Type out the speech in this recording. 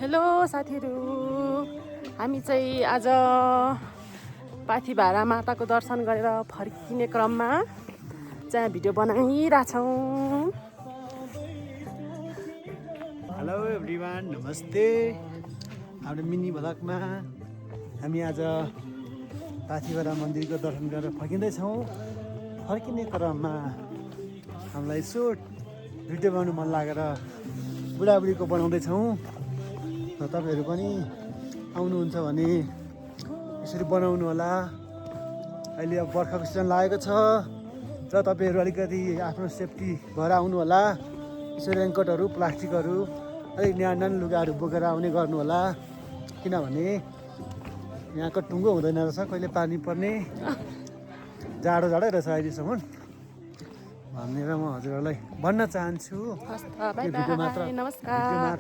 Hello साथीहरू, हामी चाहिँ आज पाथिभारा माताको दर्शन गरेर फर्किने क्रममा चाहिँ भिडियो बनाइरहेछौँ। हेलो एभ्रिवान, नमस्ते। हाम्रो मिनी भ्लगमा हामी आज पाथिभारा मन्दिरको दर्शन गरेर फर्किँदैछौँ। फर्किने क्रममा हामीलाई यसो भिडियो बनाउनु मन लागेर बुढाबुढीको बनाउँदैछौँ। र तपाईँहरू पनि आउनुहुन्छ भने यसरी बनाउनु होला। अहिले अब बर्खाको सिजन लागेको छ र तपाईँहरू अलिकति आफ्नो सेफ्टी भएर आउनु होला। यसो रेनकोटहरू, प्लास्टिकहरू, अलिक न्यानो लुगाहरू बोकेर आउने गर्नु होला, किनभने यहाँको टुङ्गो हुँदैन रहेछ, कहिले पानी पर्ने। जाडो रहेछ अहिलेसम्म भनेर म हजुरहरूलाई भन्न चाहन्छु। बाई बाई, नमस्कार।